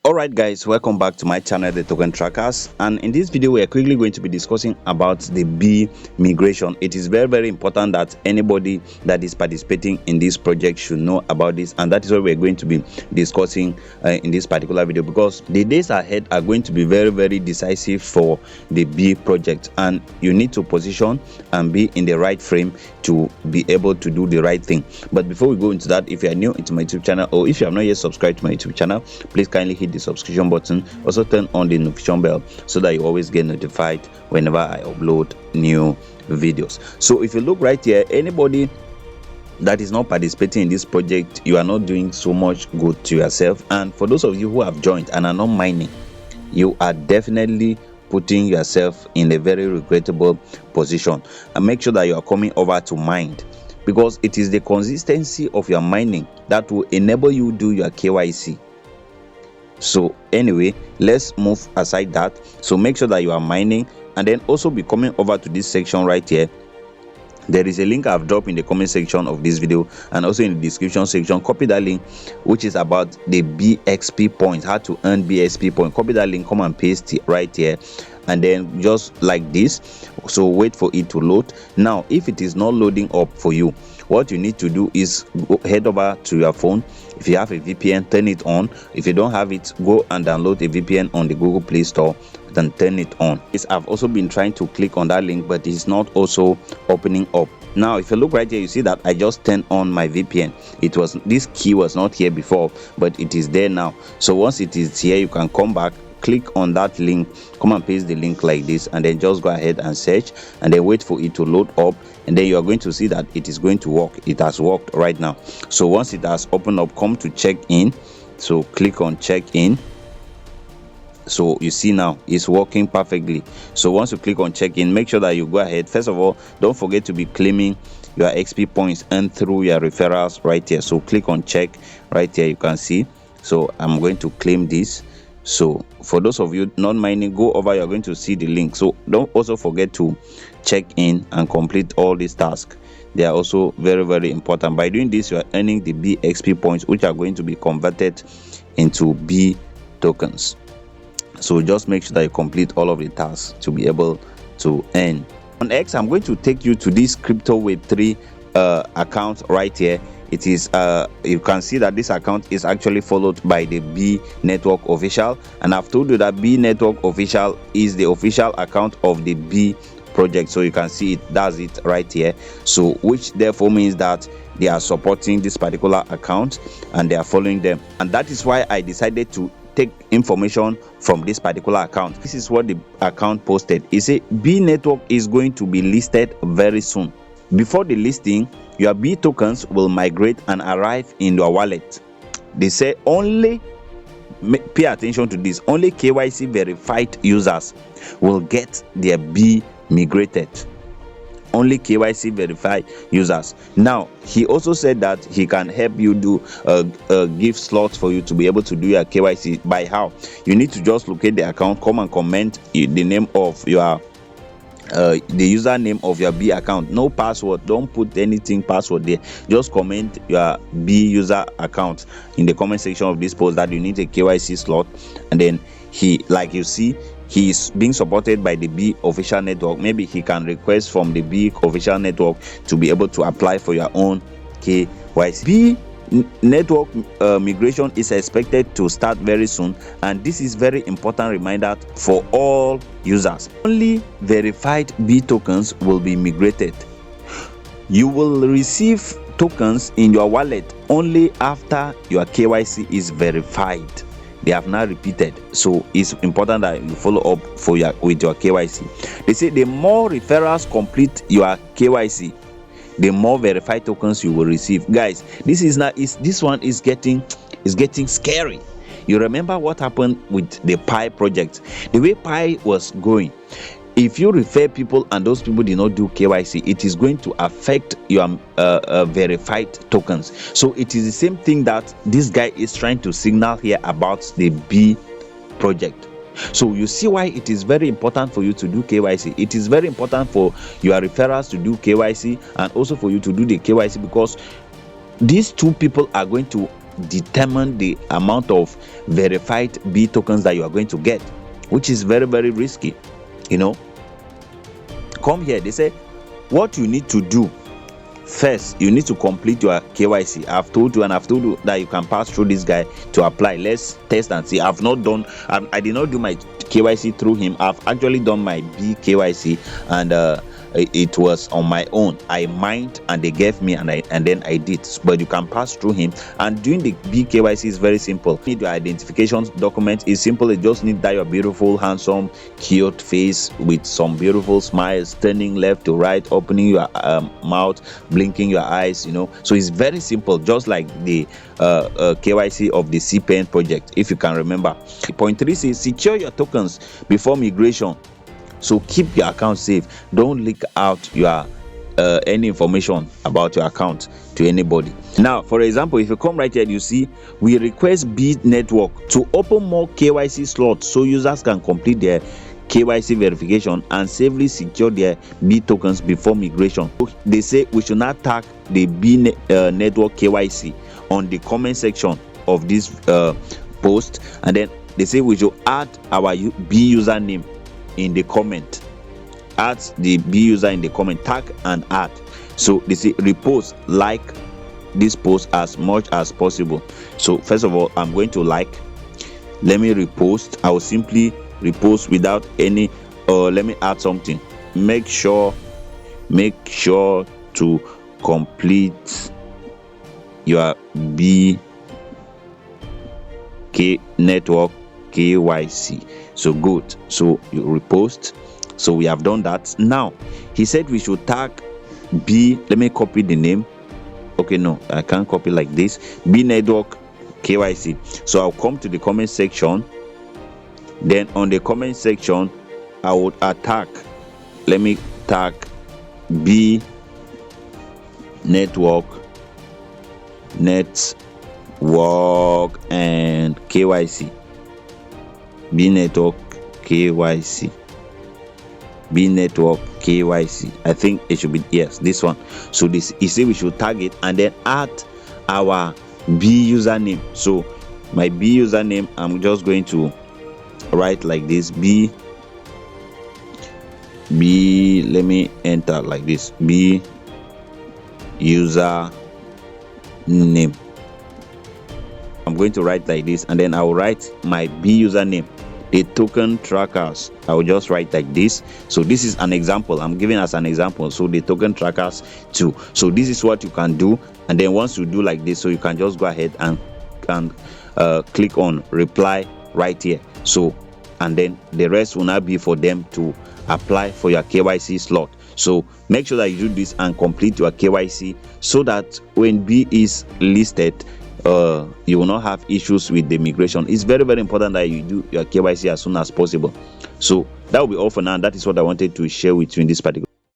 Alright guys, welcome back to my channel, the Token Trackers, and in this video we are quickly going to be discussing about the B migration. It is very important that anybody that is participating in this project should know about this, and that is what we are going to be discussing in this particular video, because the days ahead are going to be very decisive for the B project, and you need to position and be in the right frame to be able to do the right thing. But before we go into that, if you are new into my YouTube channel, or if you have not yet subscribed to my YouTube channel, please kindly hit the subscription button. Also turn on the notification bell so that you always get notified whenever I upload new videos. So if you look right here, anybody that is not participating in this project, you are not doing so much good to yourself. And for those of you who have joined and are not mining, you are definitely putting yourself in a very regrettable position. And make sure that you are coming over to mine, because it is the consistency of your mining that will enable you do your KYC. So anyway, let's move aside that. So make sure that you are mining, and then also be coming over to this section right here. There is a link I've dropped in the comment section of this video and also in the description section. Copy that link, which is about the BXP points, how to earn BXP point. Copy that link, come and paste it right here, and then just like this. So wait for it to load. Now if it is not loading up for you, what you need to do is head over to your phone. If you have a VPN, turn it on. If you don't have it, go and download a VPN on the Google Play Store, then turn it on. I've also been trying to click on that link, but it's not also opening up. Now if you look right here, you see that I just turned on my VPN. This key was not here before, but it is there now. So once it is here, you can come back, click on that link, come and paste the link like this, and then just go ahead and search, and then wait for it to load up, and then you are going to see that it is going to work. It has worked right now. So once it has opened up, come to check in. So click on check in. So you see now it's working perfectly. So once you click on check in, make sure that you go ahead. First of all, don't forget to be claiming your XP points and through your referrals right here. So click on check right here. You can see, so I'm going to claim this. So for those of you not mining, go over, you're going to see the link. So don't also forget to check in and complete all these tasks. They are also very important. By doing this, you are earning the BXP points, which are going to be converted into B tokens. So just make sure that you complete all of the tasks to be able to earn. On X, I'm going to take you to this crypto web3 account right here. It is you can see that this account is actually followed by the B Network official, and I've told you that B Network official is the official account of the B project. So you can see it does it right here, so which therefore means that they are supporting this particular account and they are following them. And that is why I decided to take information from this particular account. This is what the account posted. It said B Network is going to be listed very soon. Before the listing, your B tokens will migrate and arrive in your wallet. They say only, pay attention to this, only KYC verified users will get their B migrated. Only KYC verified users. Now he also said that he can help you do give slots for you to be able to do your KYC. By how? You need to just locate the account, come and comment the name of your the username of your B account. No password, don't put anything password there. Just comment your B user account in the comment section of this post that you need a KYC slot, and then he, like you see, he is being supported by the B official network. Maybe he can request from the B official network to be able to apply for your own KYC. B network migration is expected to start very soon, and this is very important reminder for all users. Only verified B tokens will be migrated. You will receive tokens in your wallet only after your KYC is verified. They have now repeated, so it's important that you follow up with your KYC. They say the more referrals complete your KYC, the more verified tokens you will receive. Guys, this one is getting scary. You remember what happened with the Pi project? The way Pi was going, if you refer people and those people did not do KYC, it is going to affect your verified tokens. So it is the same thing that this guy is trying to signal here about the B project. So you see why it is very important for you to do KYC. It is very important for your referrals to do KYC, and also for you to do the KYC, because these two people are going to determine the amount of verified B tokens that you are going to get, which is very, very risky. Come here, they say what you need to do first, you need to complete your KYC. I've told you that you can pass through this guy to apply. Let's test and see. I did not do my KYC through him. I've actually done my B KYC, and it was on my own. I mined and they gave me, and then I did. But you can pass through him, and doing the B KYC is very simple. You need your identification document. It's simple. You just need that your beautiful, handsome, cute face with some beautiful smiles, turning left to right, opening your mouth, blinking your eyes. So it's very simple, just like the KYC of the CPN project, if you can remember. Point 3 says secure your tokens before migration. So keep your account safe. Don't leak out your any information about your account to anybody. Now, for example, if you come right here, you see we request B network to open more KYC slots so users can complete their KYC verification and safely secure their B tokens before migration. They say we should not tag the B network KYC on the comment section of this post, and then they say we should add our B username in the comment. Add the B user in the comment, tag and add. So they say repost, like this post as much as possible. So first of all, I'm going to like. Let me repost. I will simply repost without any let me add something. Make sure to complete your B network KYC. So good. So you repost. So we have done that. Now he said we should tag B. Let me copy the name. Okay, no, I can't copy like this. B network KYC. So I'll come to the comment section. Then on the comment section, I would attack. Let me tag B network and KYC. B network KYC. B network KYC. I think it should be, yes, this one. So this, he said we should tag it and then add our B username. So my B username, I'm just going to write like this. B, let me enter like this. B user name. I'm going to write like this, and then I will write my B username. The token trackers, I will just write like this. So this is an example, I'm giving as an example. So the token trackers too. So this is what you can do, and then once you do like this, so you can just go ahead and click on reply right here. So, and then the rest will not be for them to apply for your KYC slot. So make sure that you do this and complete your KYC, so that when B is listed, you will not have issues with the migration. It's very, very important that you do your KYC as soon as possible. So that will be all for now. That is what I wanted to share with you in this particular